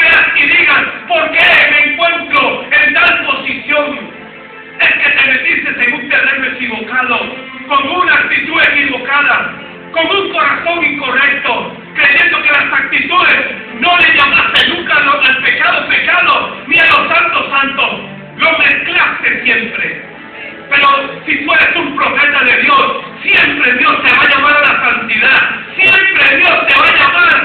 veas y digas, ¿por qué me encuentro en tal posición? Es que te metiste en un terreno equivocado, con una actitud equivocada, con un corazón incorrecto, creyendo que las actitudes no le llamaste nunca al pecado, pecado, ni a los santos, santos. Lo mezclaste siempre. Pero si tú eres un profeta de Dios, siempre Dios te va a llamar a la santidad. Siempre Dios te va a llamar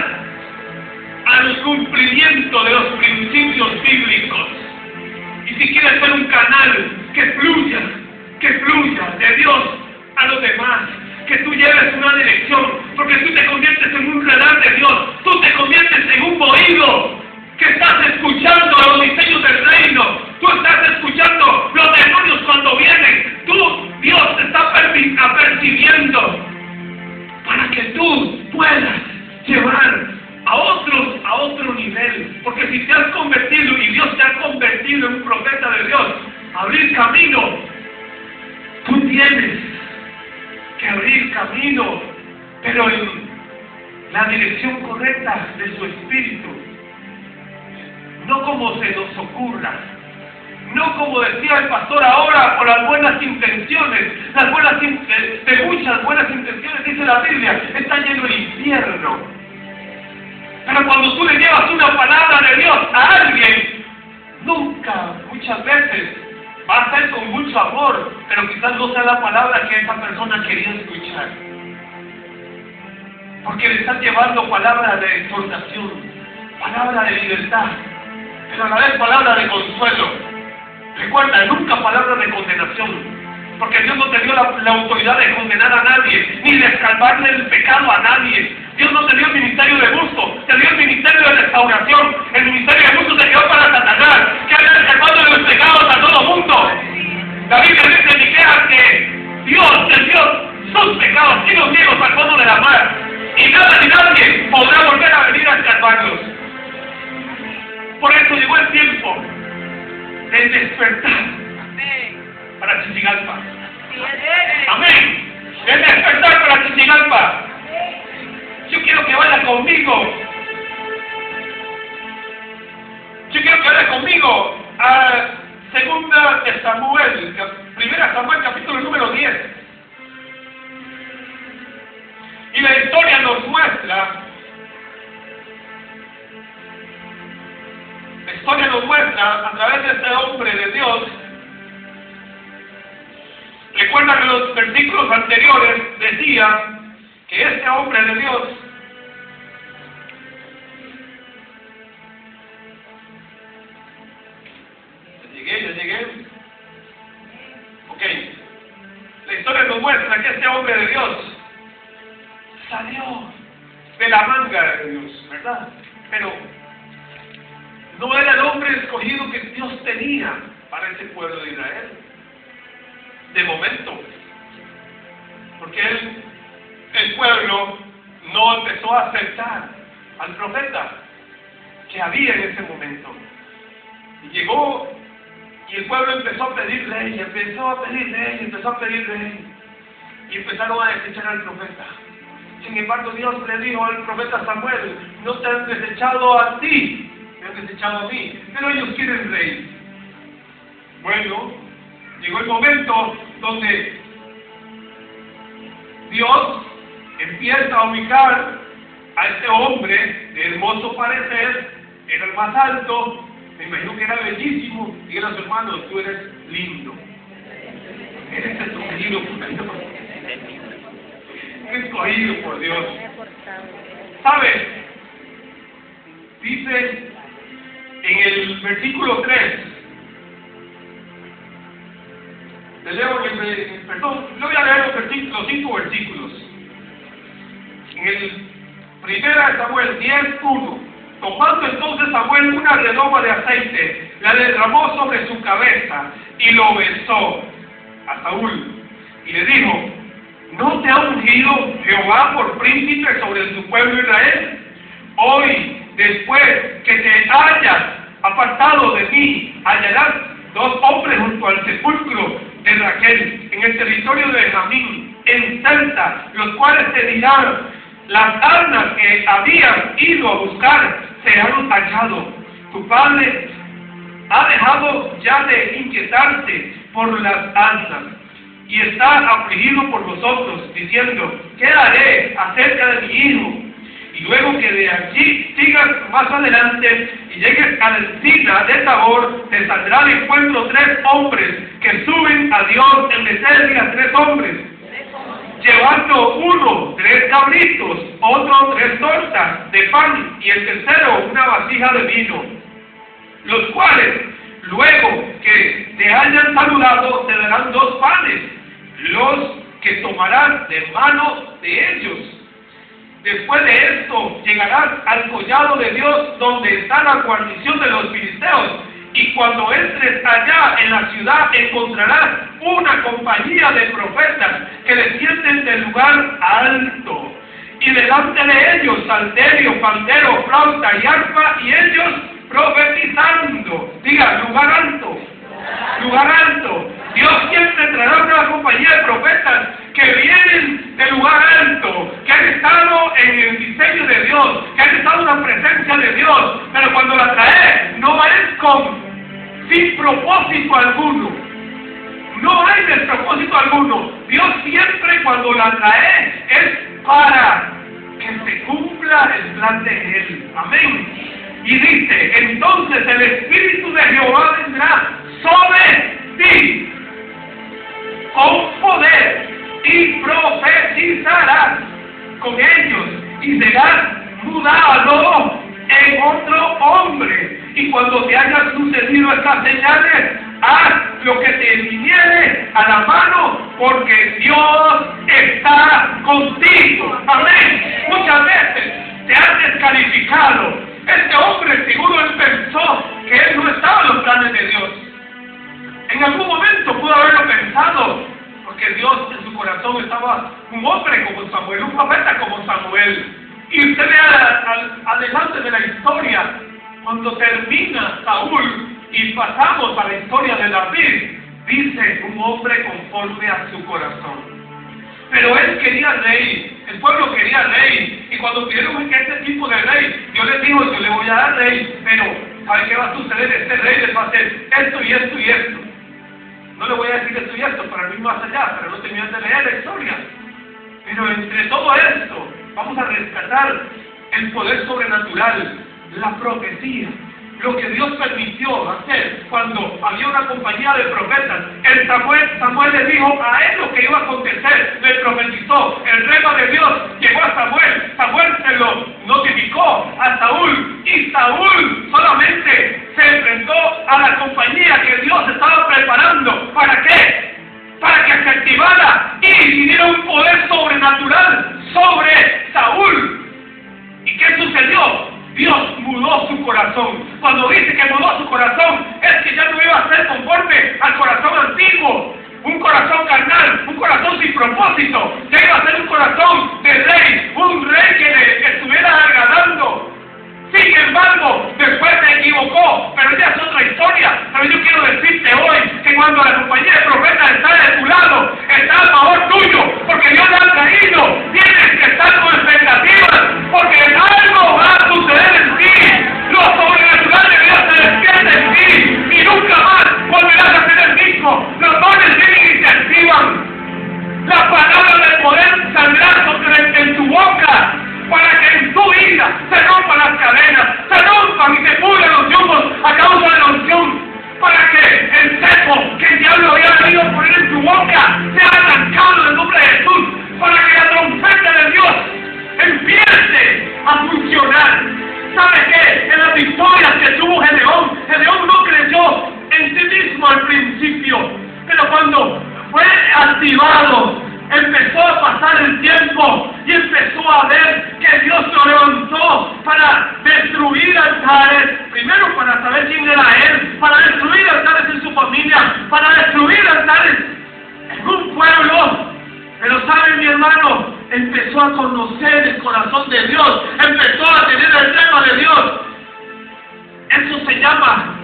al cumplimiento de los principios bíblicos. Y si quieres ser un canal que fluya de Dios a los demás, que tú lleves una dirección, porque tú te conviertes en un radar de Dios, tú te conviertes en un oído que estás escuchando los diseños del reino, tú estás escuchando los demonios cuando vienen, Dios te está apercibiendo para que tú puedas llevar a otros a otro nivel, porque si te has convertido y Dios te ha convertido en un profeta de Dios, abrir camino, tú tienes que abrir camino, pero en la dirección correcta de su espíritu, no como se nos ocurra, no como decía el pastor ahora, por las buenas intenciones, de muchas buenas intenciones, dice la Biblia, está lleno el infierno. Pero cuando tú le llevas una palabra de Dios a alguien, muchas veces, va a ser con mucho amor, pero quizás no sea la palabra que esa persona quería escuchar. Porque le estás llevando palabra de exhortación, palabra de libertad, pero a la vez palabra de consuelo. Recuerda, nunca palabra de condenación, porque Dios no te dio la autoridad de condenar a nadie, ni de escalvarle el pecado a nadie. Dios no te dio el ministerio de gusto, te dio el ministerio de restauración. El ministerio de gusto se quedó para Satanás, que anda escalvando de los pecados a todo mundo. La Biblia dice en Miqueas que Dios te dio sus pecados y los ciegos al fondo de la mar, y nada ni nadie podrá volver a venir a escarbarlos. Por eso llegó el tiempo del despertar para Chichigalpa. Amén. El despertar para Chichigalpa. Yo quiero que vaya conmigo. Yo quiero que vaya conmigo a Segunda de Samuel, Primera Samuel, capítulo número 10. Y la historia nos muestra, a través de este hombre de Dios. Recuerda que los versículos anteriores decían que este hombre de Dios ya llegué. Ok. La historia nos muestra que este hombre de Dios salió de la manga de Dios, ¿verdad? Pero no era el hombre escogido que Dios tenía para ese pueblo de Israel. De momento. Porque el pueblo no empezó a aceptar al profeta que había en ese momento. Y llegó, y el pueblo empezó a pedir rey, y empezaron a desechar al profeta. Sin embargo, Dios le dijo al profeta Samuel: no te han desechado a ti, me han desechado a mí, pero ellos quieren rey. Bueno, llegó el momento donde Dios empieza a ubicar a este hombre de hermoso parecer, era el más alto, me imagino que era bellísimo. Díganle a su hermano: tú eres lindo, eres escogido por Dios, eres escogido por Dios. ¿Sabes? Dice en el versículo 3, le voy a leer los 5 versículos. En el 1 Samuel 10:1, tomando entonces Samuel una redoma de aceite, la derramó sobre su cabeza y lo besó a Saúl y le dijo: ¿no te ha ungido Jehová por príncipe sobre su pueblo Israel? Hoy, después que te hayas apartado de mí, hallarás 2 hombres junto al sepulcro de Raquel, en el territorio de Benjamín, en Celta, los cuales te dirán: las arnas que habían ido a buscar se han hallado. Tu padre ha dejado ya de inquietarse por las alzas y está afligido por vosotros, diciendo, ¿qué haré acerca de mi hijo? Y luego que de allí sigas más adelante y llegues a la encina de Tabor, te saldrá al encuentro 3 hombres que suben a Dios en Becerria, 3 hombres, llevando uno 3 cabritos, otro 3 tortas de pan y el tercero una vasija de vino, los cuales luego que te hayan saludado te darán 2 panes, los que tomarás de mano de ellos. Después de esto llegarás al collado de Dios, donde está la guarnición de los filisteos, y cuando entres allá en la ciudad encontrarás una compañía de profetas que descienden del lugar alto, y delante de ellos salterio, pandero, flauta y arpa, y ellos profetizando. Diga, lugar alto, lugar alto. Dios siempre traerá una compañía de profetas que vienen del lugar alto, que han estado en el diseño de Dios, que han estado en la presencia de Dios, pero cuando la trae no es sin propósito alguno, no hay despropósito alguno. Dios siempre cuando la trae es para que se cumpla el plan de Él. Amén. Y dice, entonces el Espíritu de Jehová vendrá sobre ti con poder y profetizarás con ellos y serás mudado en otro hombre. Y cuando te hayan sucedido estas señales, haz lo que te viniere a la mano, porque Dios está contigo. Amén. Muchas veces te has descalificado. Este hombre seguro él pensó que él no estaba en los planes de Dios. En algún momento pudo haberlo pensado, porque Dios en su corazón estaba un hombre como Samuel, un profeta como Samuel. Y usted ve adelante de la historia, cuando termina Saúl y pasamos a la historia de David, dice un hombre conforme a su corazón. Pero él quería rey, el pueblo quería rey, y cuando pidieron este tipo de rey, Dios les dijo, yo le voy a dar rey, pero ¿sabe qué va a suceder? Este rey les va a hacer esto y esto y esto. No le voy a decir esto y esto para ir más allá, pero no terminan de leer la historia. Pero entre todo esto, vamos a rescatar el poder sobrenatural, la profecía, lo que Dios permitió hacer cuando había una compañía de profetas. Samuel le dijo a él lo que iba a acontecer, le profetizó. El rema de Dios llegó a Samuel, Samuel se lo notificó a Saúl, y Saúl solamente se enfrentó a la compañía que Dios estaba preparando. ¿Para qué? Para que se activara y viniera un poder sobrenatural sobre Saúl. ¿Y qué sucedió? Dios mudó su corazón. Cuando dice que mudó su corazón, es que ya no iba a ser conforme al corazón antiguo, un corazón carnal, un corazón sin propósito. Ya iba a ser un corazón de rey, un rey que le estuviera agradando. Sin embargo, después se equivocó, pero ya es otra historia. Pero yo quiero decirte hoy que cuando la compañía de profetas está de tu lado, está a favor tuyo, porque Dios le ha traído. Tienes que estar con expectativas, porque algo va a suceder en ti. Lo sobrenatural de Dios se despierta en ti y nunca más volverás a ser el mismo. Los dones vienen y se activan. La palabra del poder saldrá en tu boca, para que en tu vida se rompan las cadenas, se rompan y se pudran los yugos a causa de la unción, para que el cepo que el diablo había venido a poner en tu boca sea arrancado en el nombre de Jesús, para que la trompeta de Dios empiece a funcionar. ¿Sabe qué? En las victorias que tuvo Gedeón no creyó en sí mismo al principio, pero cuando fue activado, empezó a pasar el tiempo y empezó a ver que Dios lo levantó para destruir altares, primero para saber quién era él, para destruir altares en su familia, para destruir altares en un pueblo. Pero sabe, mi hermano, empezó a conocer el corazón de Dios, empezó a tener el tema de Dios. Eso se llama,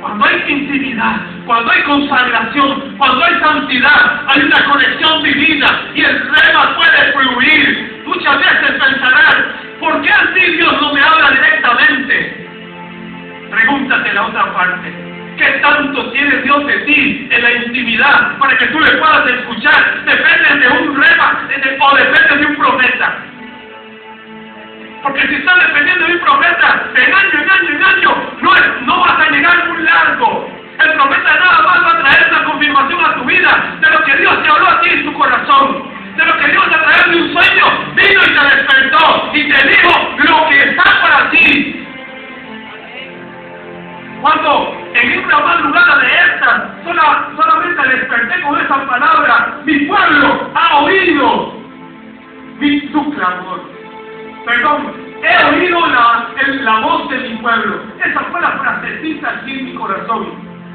cuando hay intimidad, cuando hay consagración, cuando hay santidad, hay una conexión divina y el rema puede fluir. Muchas veces pensarán, ¿por qué así Dios no me habla directamente? Pregúntate la otra parte. ¿Qué tanto tiene Dios de ti en la intimidad para que tú le puedas escuchar? ¿Dependes de un rema o dependes de un profeta? Porque si estás dependiendo de un profeta, en año, no vas a llegar muy largo. El profeta nada más va a traer una confirmación a tu vida de lo que Dios te habló a ti en tu corazón, de lo que Dios a través de un sueño vino y te despertó y te dijo lo que está para ti. Cuando en una madrugada de estas solamente desperté con esa palabra, mi pueblo ha oído su clamor. Perdón, he oído la voz de mi pueblo. Esa fue la frasecita aquí en mi corazón.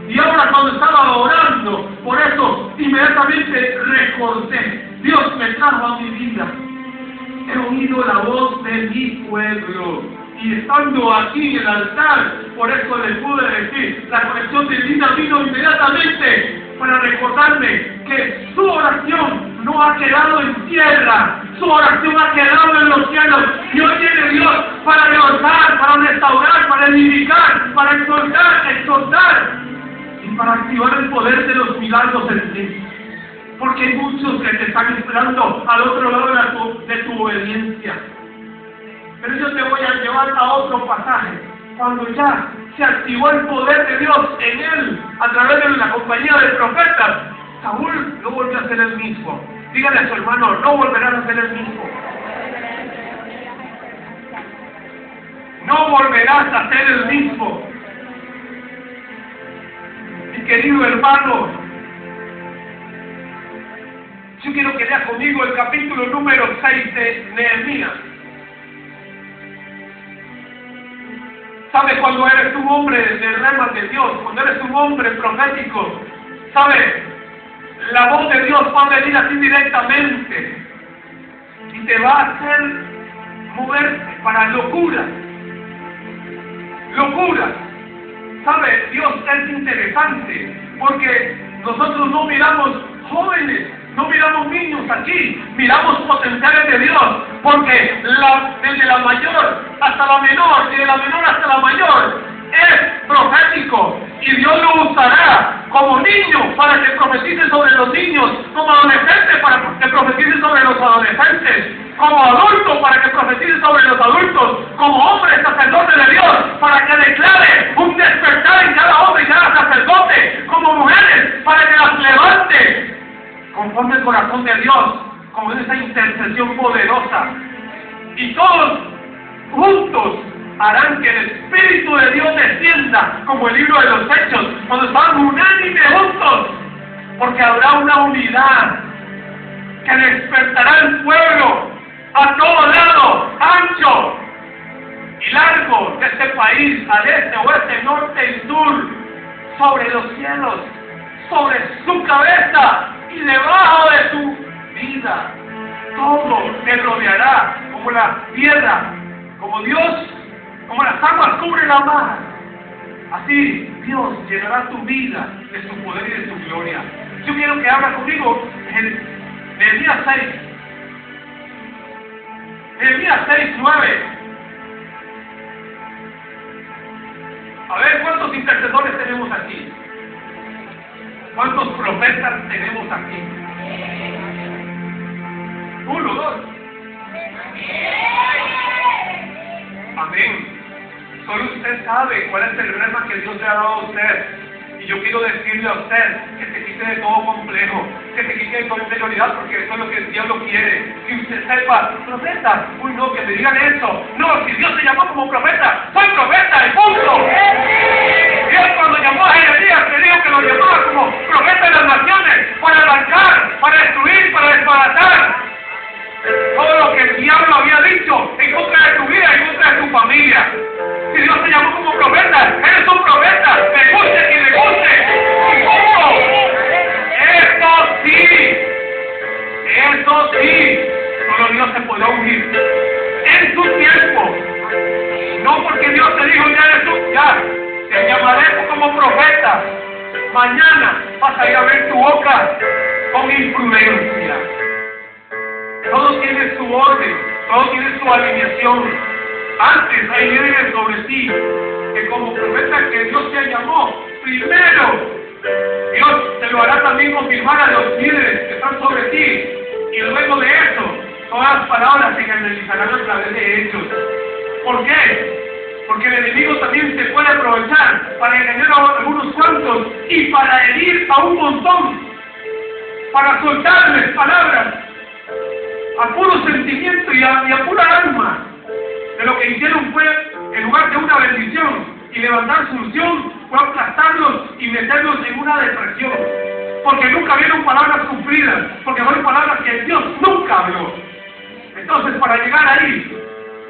Y ahora cuando estaba orando, por eso inmediatamente recordé, Dios me trajo a mi vida. He oído la voz de mi pueblo. Y estando aquí en el altar, por eso le pude decir, la conexión divina vino inmediatamente para recordarme que su oración no ha quedado en tierra, su oración ha quedado en los cielos. Y hoy viene Dios para levantar, para restaurar, para edificar, para exhortar y para activar el poder de los milagros en ti. Porque hay muchos que te están esperando al otro lado de tu obediencia. Pero yo te voy a llevar a otro pasaje. Cuando ya se activó el poder de Dios en él, a través de la compañía del profeta, Saúl no volvió a ser el mismo. Dígale a su hermano, no volverás a ser el mismo. No volverás a ser el mismo. Mi querido hermano, yo quiero que leas conmigo el capítulo número 6 de Nehemías. ¿Sabes cuando eres un hombre de rema de Dios? Cuando eres un hombre profético, ¿sabes? La voz de Dios va a venir a ti directamente y te va a hacer moverte para locuras. Locuras. ¿Sabes? Dios es interesante porque nosotros no miramos jóvenes, no miramos niños aquí, miramos potenciales de Dios, porque desde la mayor hasta la menor, y de la menor hasta la mayor, es profético, y Dios lo usará como niño para que profetice sobre los niños, como adolescente para que profetice sobre los adolescentes, como adulto para que profetice sobre los adultos, como hombre sacerdote de Dios para que declare un despertar en cada hombre y cada sacerdote, como mujeres para que las levante conforme el corazón de Dios, como en esa intercesión poderosa. Y todos juntos harán que el Espíritu de Dios descienda, como el libro de los Hechos, cuando estaban unánimes juntos, porque habrá una unidad que despertará el pueblo a todo lado, ancho y largo de este país, al este, oeste, norte y sur, sobre los cielos, sobre su cabeza y debajo de su vida. Todo te rodeará como la tierra, como Dios, como las aguas cubren la mar. Así Dios llenará tu vida de su poder y de su gloria. Yo quiero que haga conmigo en Nehemías 6. Nehemías 6:9. A ver, ¿cuántos intercesores tenemos aquí? ¿Cuántos profetas tenemos aquí? 1, 2. Amén. Solo usted sabe cuál es el rema que Dios le ha dado a usted. Y yo quiero decirle a usted que se quite de todo complejo, que se quite de toda inferioridad, porque eso es lo que el diablo quiere. Que usted sepa, profeta, uy no, que me digan eso. No, si Dios te llamó como profeta, soy profeta, y punto. Dios cuando llamó a Jeremías, le dijo que lo llamaba como profeta de las naciones, para arrancar, para destruir, para desbaratar todo lo que el diablo había dicho en contra de tu vida, en contra de tu familia. Si Dios te llamó como profeta, eres un profeta, me guste quien le guste. Y punto. Eso sí, solo Dios te podrá ungir en su tiempo. No porque Dios te dijo, ya eres tú, ya, te llamaré como profeta. Mañana vas a ir a ver tu boca con imprudencia. Todo tiene su orden, todo tiene su alineación. Antes hay líderes sobre ti que como profeta día que Dios te llamó, primero Dios te lo hará también confirmar a los líderes que están sobre ti. Y luego de eso, todas las palabras se canalizarán a través de ellos. ¿Por qué? Porque el enemigo también se puede aprovechar para engañar a algunos cuantos y para herir a un montón, para soltarles palabras a puro sentimiento y a pura alma. De lo que hicieron fue, en lugar de una bendición y levantar su unción, fue aplastarlos y meterlos en una depresión. Porque nunca vieron palabras cumplidas, porque fueron palabras que Dios nunca habló. Entonces, para llegar ahí,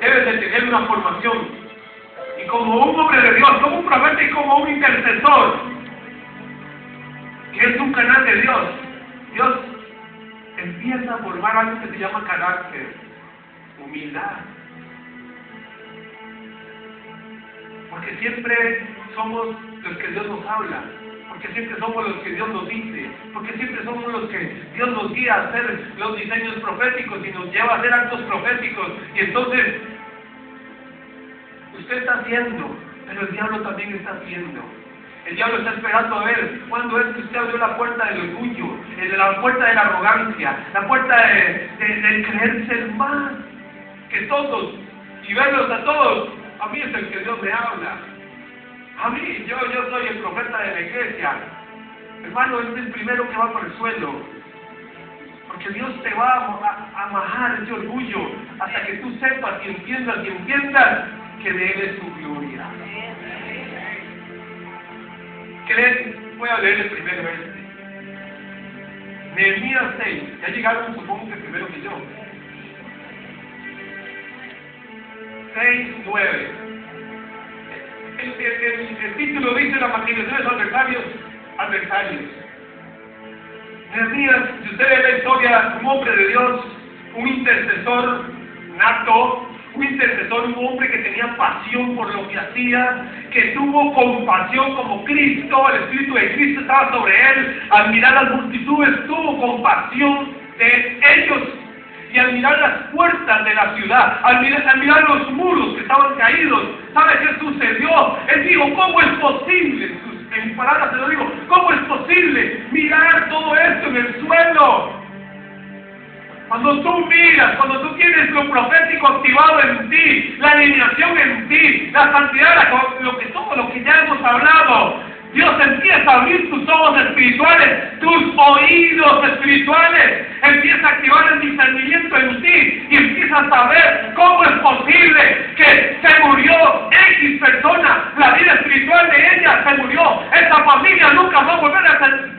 debes de tener una formación. Y como un hombre de Dios, como un profeta y como un intercesor, que es un canal de Dios, Dios empieza a formar algo que se llama carácter, humildad. Porque siempre somos los que Dios nos habla, porque siempre somos los que Dios nos dice, porque siempre somos los que Dios nos guía a hacer los diseños proféticos y nos lleva a hacer actos proféticos. Y entonces, usted está haciendo, pero el diablo también está haciendo. El diablo está esperando a ver cuándo es que usted abrió la puerta del orgullo, la puerta de la arrogancia, la puerta de creerse más que todos y verlos a todos. A mí es el que Dios me habla. A mí, yo soy el profeta de la iglesia. Hermano, es el primero que va por el suelo. Porque Dios te va a majar ese orgullo hasta que tú sepas y entiendas que de Él es su gloria. Voy a leer el primer verso. Nehemías 6. Ya llegaron, supongo que primero que yo. 6:9. El título dice las maquinaciones adversarios. Nehemías, si usted ve la historia, un hombre de Dios, un intercesor nato, un intercesor, un hombre que tenía pasión por lo que hacía, que tuvo compasión como Cristo, el Espíritu de Cristo estaba sobre él, al mirar las multitudes tuvo compasión de ellos. Y al mirar las puertas de la ciudad, al mirar los muros que estaban caídos, ¿sabe qué sucedió? Él dijo, ¿cómo es posible? En mis palabras se lo digo, ¿cómo es posible mirar todo esto en el suelo? Cuando tú miras, cuando tú tienes lo profético activado en ti, la alineación en ti, la santidad, todo lo que ya hemos hablado, Dios empieza a abrir tus ojos espirituales, tus oídos espirituales, empieza a activar el discernimiento en ti y empiezas a ver cómo es posible que se murió X persona, la vida espiritual de ella se murió, esa familia nunca va a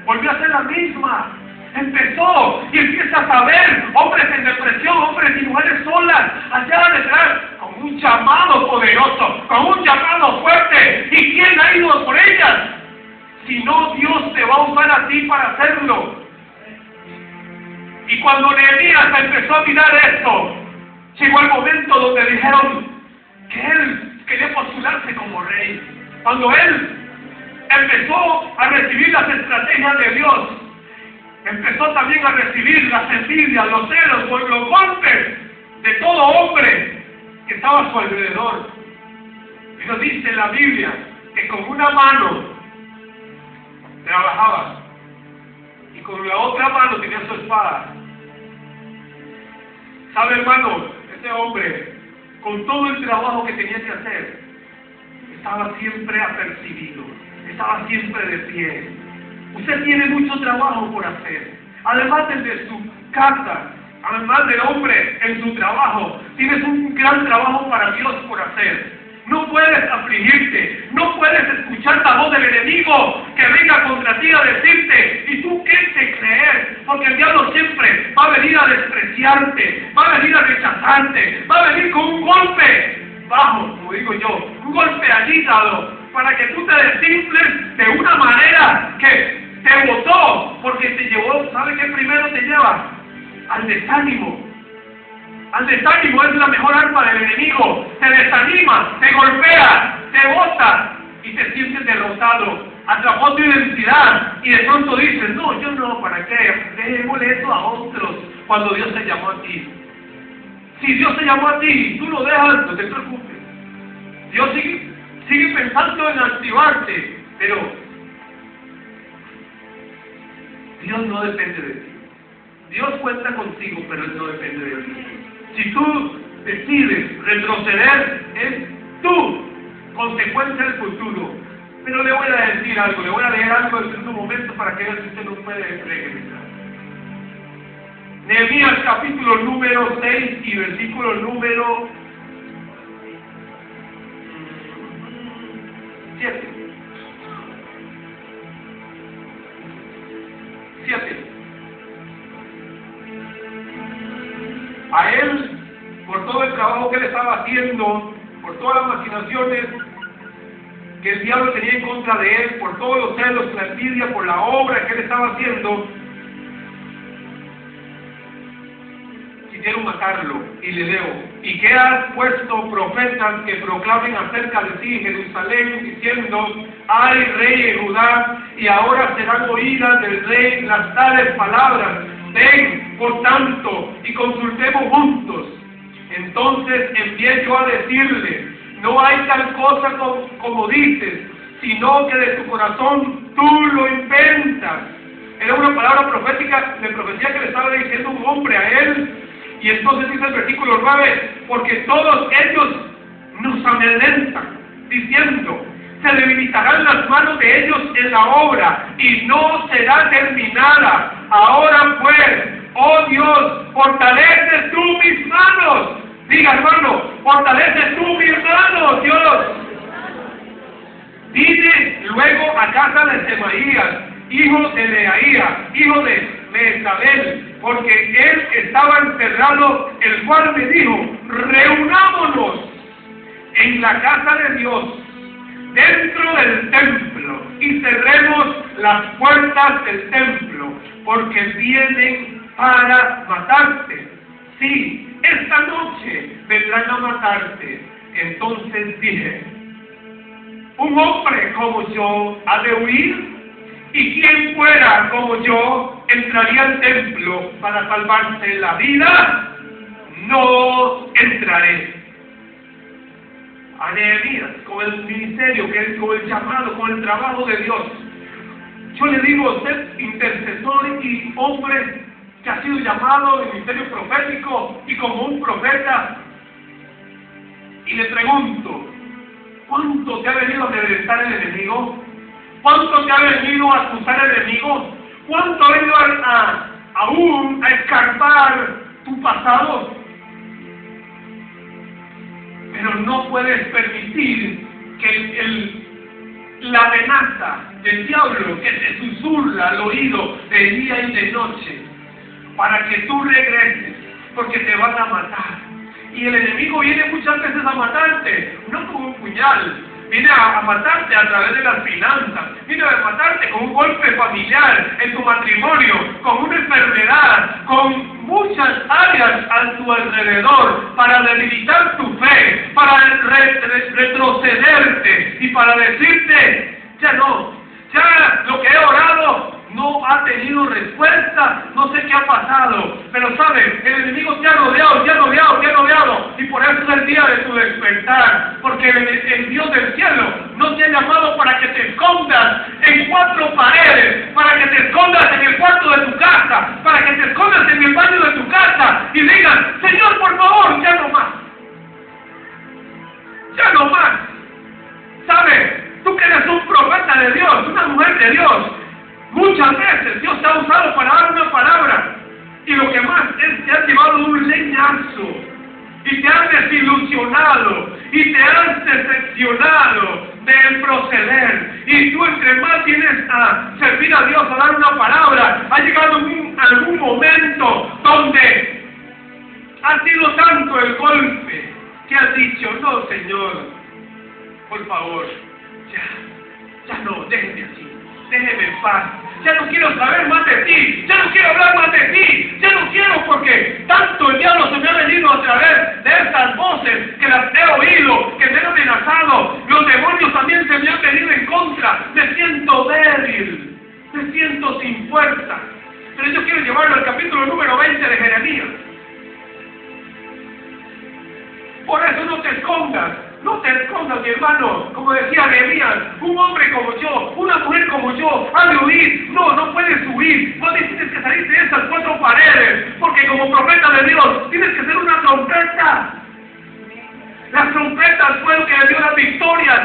volvió a ser la misma. Empezó y empiezas a ver hombres en depresión, hombres y mujeres solas, allá detrás, con un llamado poderoso, con un llamado fuerte. ¿Y quién ha ido por ellas? Si no, Dios te va a usar a ti para hacerlo. Y cuando Nehemías empezó a mirar esto, llegó el momento donde dijeron que él quería postularse como rey. Cuando él empezó a recibir las estrategias de Dios, empezó también a recibir las envidias, los celos, los golpes de todo hombre que estaba a su alrededor. Y nos dice en la Biblia que con una mano trabajaba y con la otra mano tenía su espada. ¿Sabe, hermano? Ese hombre, con todo el trabajo que tenía que hacer, estaba siempre apercibido, estaba siempre de pie. Usted tiene mucho trabajo por hacer. Además de su casa, además del hombre en su trabajo, tienes un gran trabajo para Dios por hacer. No puedes afligirte, no puedes escuchar la voz del enemigo que venga contra ti a decirte, ¿y tú qué te crees? Porque el diablo siempre va a venir a despreciarte, va a venir a rechazarte, va a venir con un golpe bajo, como digo yo, un golpe al hígado, para que tú te desinfles de una manera que te botó, porque te llevó, ¿sabe qué primero te lleva? Al desánimo. Al desánimo es la mejor arma del enemigo. Te desanima, te golpea, te bota y te sientes derrotado. Atrapó tu identidad y de pronto dices, no, yo no, ¿para qué? Démosle eso a otros cuando Dios te llamó a ti. Si Dios te llamó a ti y tú lo dejas, no te preocupes. Dios sí Sigue pensando en activarte, pero Dios no depende de ti. Dios cuenta contigo, pero Él no depende de ti. Si tú decides retroceder, es tu consecuencia del futuro. Pero le voy a decir algo, le voy a leer algo en un momento para que vean si usted no puede regresar. Nehemías capítulo número 6 y versículo número 7. A él, por todo el trabajo que él estaba haciendo, por todas las maquinaciones que el diablo tenía en contra de él, por todos los celos, la envidia, por la obra que él estaba haciendo, quisieron matarlo. Y le leo: y que has puesto profetas que proclamen acerca de ti en Jerusalén, diciendo: ay, rey de Judá, y ahora serán oídas del rey las tales palabras. Ven, por tanto, y consultemos juntos. Entonces envié yo a decirle: no hay tal cosa como dices, sino que de tu corazón tú lo inventas. Era una palabra profética, de profecía, que le estaba diciendo un hombre a él. Y entonces dice el versículo 9: porque todos ellos nos amedrentan, diciendo: se debilitarán las manos de ellos en la obra, y no será terminada. Ahora pues, oh Dios, fortalece tú mis manos. Diga, hermano, fortalece tú mis manos, Dios. Vine luego a casa de Semaías, hijo de Leaía, hijo de Mesabel, porque él estaba encerrado, el cual me dijo: reunámonos en la casa de Dios, dentro del templo, y cerremos las puertas del templo, porque vienen para matarte. Sí, esta noche vendrán a matarte. Entonces dije: un hombre como yo ha de huir, y quien fuera como yo entraría al templo para salvarse la vida. No entraré. A Nehemías, con el ministerio, con el llamado, con el trabajo de Dios, yo le digo: usted, intercesor y hombre que ha sido llamado en ministerio profético y como un profeta, y le pregunto: ¿cuánto te ha venido a amedrentar el enemigo? ¿Cuánto te ha venido a acusar el enemigo? ¿Cuánto ha venido aún a escarbar tu pasado? Pero no puedes permitir que la amenaza del diablo que te susurra al oído de día y de noche, para que tú regreses, porque te van a matar. Y el enemigo viene muchas veces a matarte, no con un puñal, viene a matarte a través de las finanzas, viene a matarte con un golpe familiar, en tu matrimonio, con una enfermedad, con muchas áreas a tu alrededor, para debilitar tu fe, para retrocederte y para decirte: ya no, ya lo que he orado no ha tenido respuesta, no sé qué ha pasado, pero sabe, el enemigo te ha rodeado, y por eso es el día de tu despertar, porque el Dios del cielo no te ha llamado para que te escondas en cuatro paredes, para que te escondas en el cuarto de tu casa, para que te escondas en el baño de tu casa y digas: Señor, por favor, ya no más, ya no más. ¿Sabes? Tú que eres un profeta de Dios, una mujer de Dios, muchas veces Dios te ha usado para dar una palabra, y lo que más es, te has llevado un leñazo, y te has desilusionado, y te has decepcionado del proceder, y tú entre más tienes a servir a Dios, a dar una palabra, ha llegado algún momento donde ha sido tanto el golpe que has dicho: no, Señor, por favor, ya no, déjeme así, déjeme en paz, ya no quiero saber más de ti, ya no quiero hablar más de ti, ya no quiero, porque tanto el diablo se me ha venido a través de estas voces que las he oído, que me han amenazado, los demonios también se me han venido en contra, me siento débil, me siento sin fuerza. Pero yo quiero llevarlo al capítulo número 20 de Jeremías. Por eso no te escondas no te escondas, mi hermano, como decía Nehemías, un hombre como yo, una mujer como yo, ha de huir, no puedes huir, no tienes que salir de esas cuatro paredes, porque como profeta de Dios, tienes que ser una trompeta. Las trompetas fue lo que le dio las victorias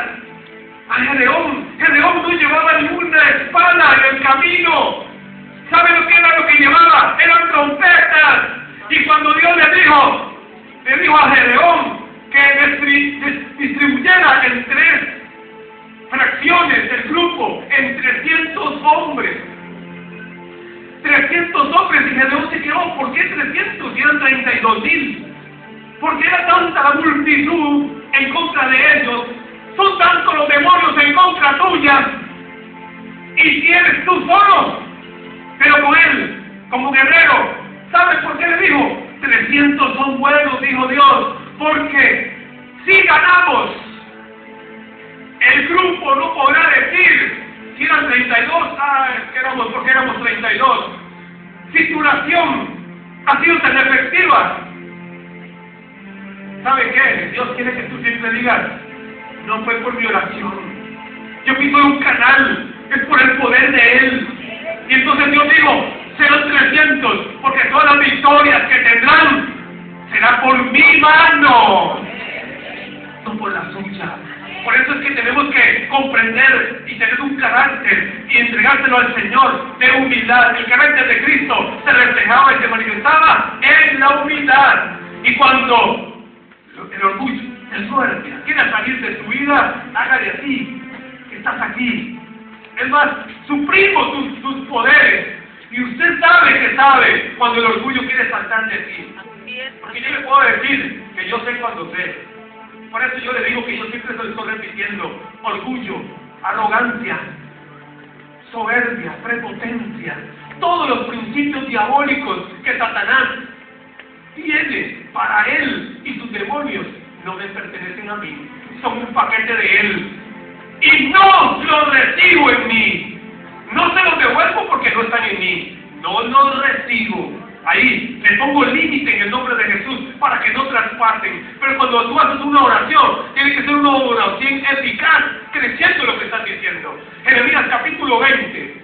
a Gedeón. Gedeón no llevaba ninguna espada en el camino. ¿Sabe lo que era lo que llevaba? Eran trompetas. Y cuando Dios le dijo a Gedeón que distribuyera en 3 fracciones del grupo, en 300 hombres. 300 hombres, y Gedeón se quedó. ¿Por qué 300? Y eran 32,000. Porque era tanta la multitud en contra de ellos, son tantos los demonios en contra tuya, y si eres tú solo, pero con él, como guerrero. ¿Sabes por qué le dijo? 300 son buenos, dijo Dios, porque si ganamos, el grupo no podrá decir, si eran 32, porque éramos 32, si tu oración ha sido tan efectiva. ¿Sabe qué? Dios quiere que tú siempre digas, no fue por mi oración, yo pido un canal, es por el poder de Él. Y entonces Dios dijo, serán 300, porque todas las victorias que tendrán será por mi mano, no por la suya. Por eso es que tenemos que comprender y tener un carácter y entregárselo al Señor de humildad. El carácter de Cristo se reflejaba y se manifestaba en la humildad. Y cuando el orgullo, el soberbia, quiera salir de tu vida, hágale así, que estás aquí. Es más, suprimo tus poderes. Y usted sabe que sabe cuando el orgullo quiere saltar de ti. Porque yo le puedo decir que yo sé cuando sé. Por eso yo le digo que yo siempre se lo estoy repitiendo. Orgullo, arrogancia, soberbia, prepotencia, todos los principios diabólicos que Satanás tiene para él y sus demonios no me pertenecen a mí, son un paquete de él y no los recibo en mí, no se los devuelvo porque no están en mí, no los recibo. Ahí le pongo el límite en el nombre de Jesús para que no traspasen. Pero cuando tú haces una oración, tiene que ser una oración eficaz, creciendo lo que estás diciendo. Jeremías capítulo 20.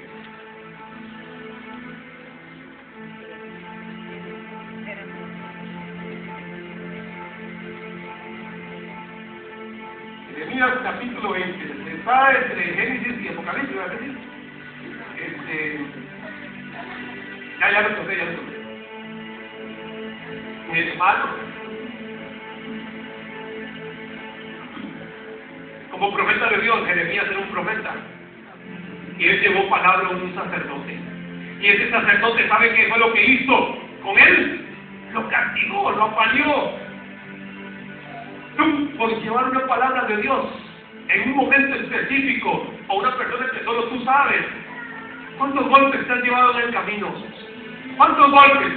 Jeremías capítulo 20. Está entre Génesis y Apocalipsis, ¿verdad? Ya lo toqué. Mi hermano, como profeta de Dios, Jeremías era un profeta, y él llevó palabra a un sacerdote, y ese sacerdote, ¿sabe qué fue lo que hizo con él? Lo castigó, lo apaleó. Tú, por llevar una palabra de Dios en un momento específico, a una persona que solo tú sabes, ¿cuántos golpes te has llevado en el camino? ¿Cuántos golpes?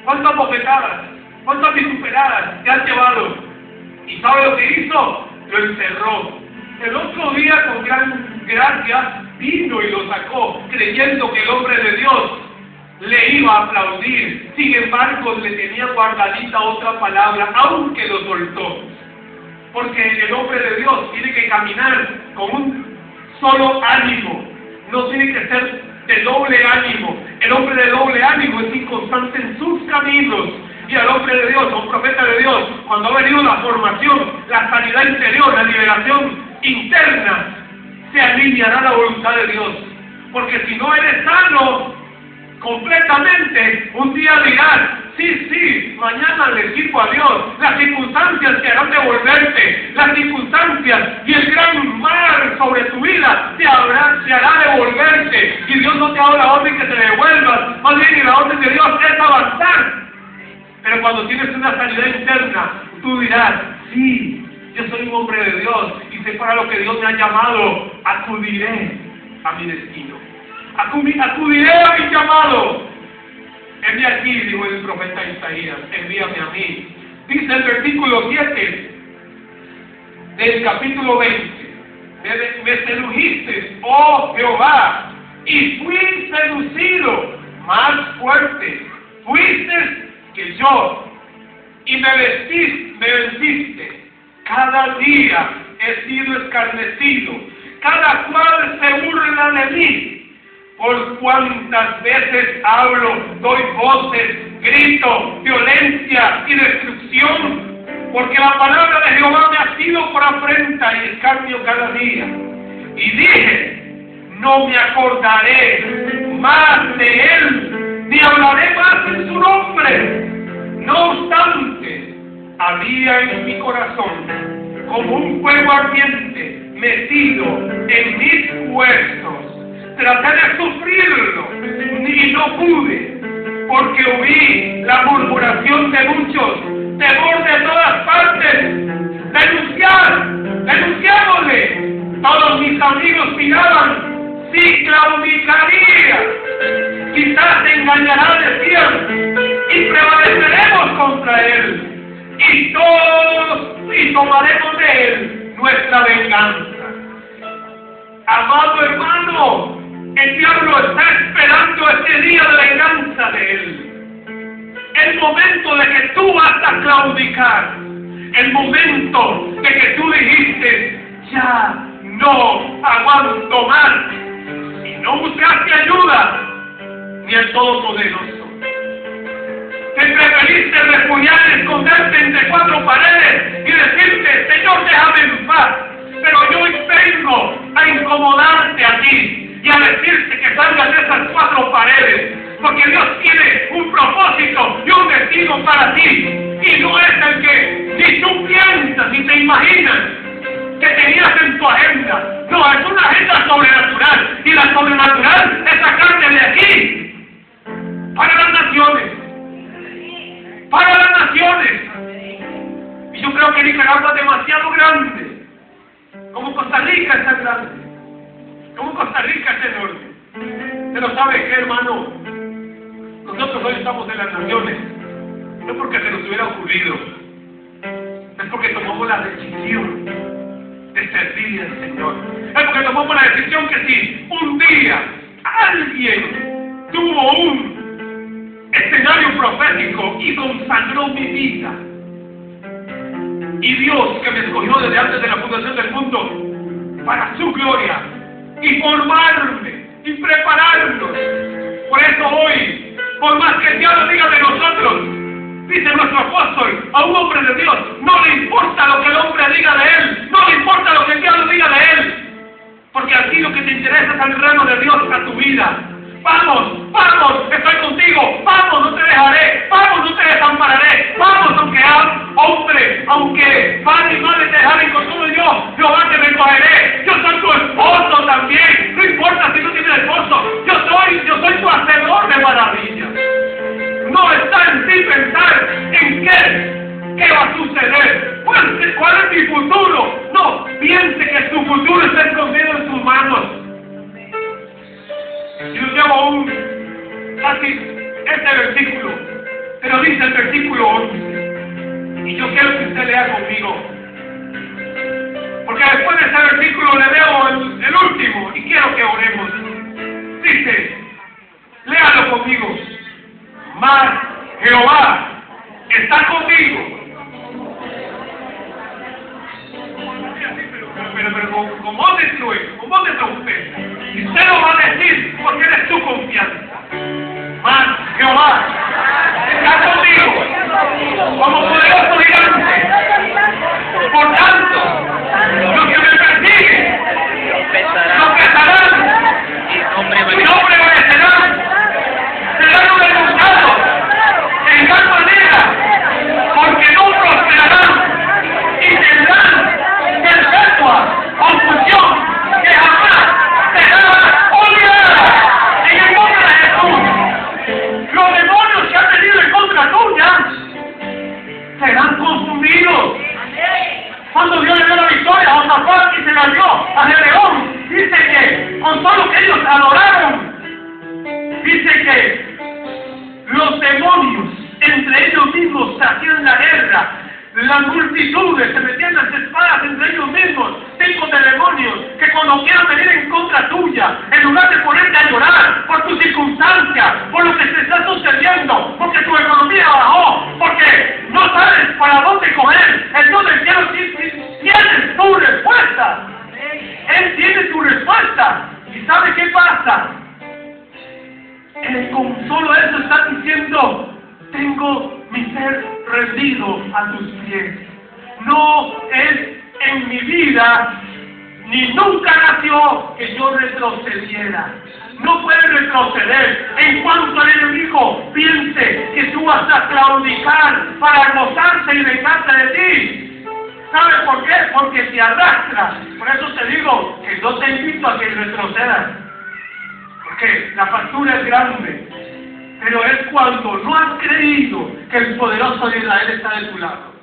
¿Cuántas bofetadas? ¿Cuántas vituperadas te has llevado? ¿Y sabe lo que hizo? Lo encerró. El otro día, con gran gracia, vino y lo sacó, creyendo que el hombre de Dios le iba a aplaudir. Sin embargo, le tenía guardadita otra palabra, aunque lo soltó. Porque el hombre de Dios tiene que caminar con un solo ánimo, no tiene que ser de doble ánimo. El hombre de doble ánimo es inconstante en sus caminos. Y al hombre de Dios, a un profeta de Dios, cuando ha venido la formación, la sanidad interior, la liberación interna, se alineará la voluntad de Dios. Porque si no eres sano completamente, un día dirás, sí, mañana le sirvo a Dios. Las circunstancias te harán devolverte, las circunstancias y el gran mar sobre tu vida te hará devolverte. Y Dios no te ha dado la orden que te devuelvas, más bien la orden de Dios es avanzar. Pero cuando tienes una sanidad interna, tú dirás, sí, yo soy un hombre de Dios y sé para lo que Dios me ha llamado, acudiré a mi destino, acudiré a mi llamado. Envía aquí, dijo el profeta Isaías, envíame a mí. Dice el versículo 7 del capítulo 20, me sedujiste, oh Jehová, y fui seducido más fuerte, fuiste que yo, y me venciste, Cada día he sido escarnecido, cada cual se burla de mí. Por cuantas veces hablo, doy voces, grito, violencia y destrucción, porque la palabra de Jehová me ha sido por afrenta y escarnio cada día. Y dije, no me acordaré más de él, ni hablaré más en su nombre. No obstante, había en mi corazón como un fuego ardiente metido en mis huesos. Traté de sufrirlo y no pude, porque oí la murmuración de muchos, temor de todas partes. Denunciándole. Todos mis amigos miraban si claudicaría. Quizás te engañará, decían, y prevaleceremos contra él, y tomaremos de él nuestra venganza. Amado hermano, el diablo está esperando este día de venganza de él. El momento de que tú vas a claudicar, el momento de que tú dijiste, ya no aguanto más, y no buscaste ayuda ni el Todopoderoso. Te preferiste refugiar, esconderte entre cuatro paredes y decirte, Señor, déjame en paz. Pero yo vengo a incomodarte a ti y a decirte que salgas de esas cuatro paredes, porque Dios tiene un propósito y un destino para ti, y no es el que ni tú piensas ni te imaginas que tenías en tu agenda. No, es una agenda sobrenatural, y la sobrenatural es sacarte de aquí para las naciones. Para las naciones. Y yo creo que Nicaragua es demasiado grande. Como Costa Rica es tan grande. Como Costa Rica es enorme. Pero ¿sabe qué, hermano? Nosotros hoy estamos en las naciones. No porque se nos hubiera ocurrido. Es porque tomamos la decisión de servir al Señor. Es porque tomamos la decisión que si un día alguien tuvo un escenario profético y consagró mi vida, y Dios que me escogió desde antes de la fundación del mundo para su gloria, y formarme y prepararnos. Por eso hoy, por más que el diablo diga de nosotros, dice nuestro apóstol, a un hombre de Dios no le importa lo que el hombre diga de él, no le importa lo que el diablo diga de él, porque a ti lo que te interesa es el reino de Dios a tu vida. Vamos, vamos, estoy contigo, vamos, no te dejaré, vamos, no te desampararé, vamos, aunque padre y madre te dejaren con todo yo, Jehová te recogeré, yo soy tu esposo también, no importa si no tienes esposo, yo soy tu hacedor de maravillas. No está en ti pensar en qué va a suceder, cuál es mi futuro, no, piense que tu futuro está escondido en tus manos. Yo llevo casi este versículo, pero dice el versículo 11, y yo quiero que usted lea conmigo, porque después de ese versículo le leo el último, y quiero que oremos. Dice, léalo conmigo, mas Jehová está conmigo. Pero con voz de trueno, con voz de trompeta. Y usted lo va a decir porque eres tu confianza. Mas Jehová está conmigo como poderoso gigante. Por tanto, los que me persiguen tropezarán, mi nombre parecerá, serán derrotados en gran manera, porque no prosperarán y tendrán perpetua confusión que jamás será olvidada en el nombre de Jesús. Los demonios que han venido en contra tuya serán consumidos. Cuando Dios le dio la victoria a Josafat y se la dio a Gedeón, dice que con todo lo que ellos adoraron, dice que los demonios entre ellos mismos se hacían la guerra. Las multitudes se metían las espadas entre ellos mismos, tipos de demonios que cuando quieran venir en contra tuya, en lugar de ponerte a llorar por tus circunstancias, por lo que te está sucediendo, porque tu economía bajó, porque no sabes para dónde coger, el Dios del cielo tienes tu respuesta. Él tiene tu respuesta. ¿Y sabe qué pasa? Él con solo eso está diciendo, tengo mi ser rendido a tus pies. No es en mi vida, ni nunca nació que yo retrocediera. No puedes retroceder en cuanto el enemigo piense que tú vas a claudicar para gozarse y vengarse de ti. ¿Sabes por qué? Porque te arrastra. Por eso te digo que no te invito a que retrocedas. Porque la factura es grande. Pero es cuando no has creído que el poderoso de Israel está de tu lado.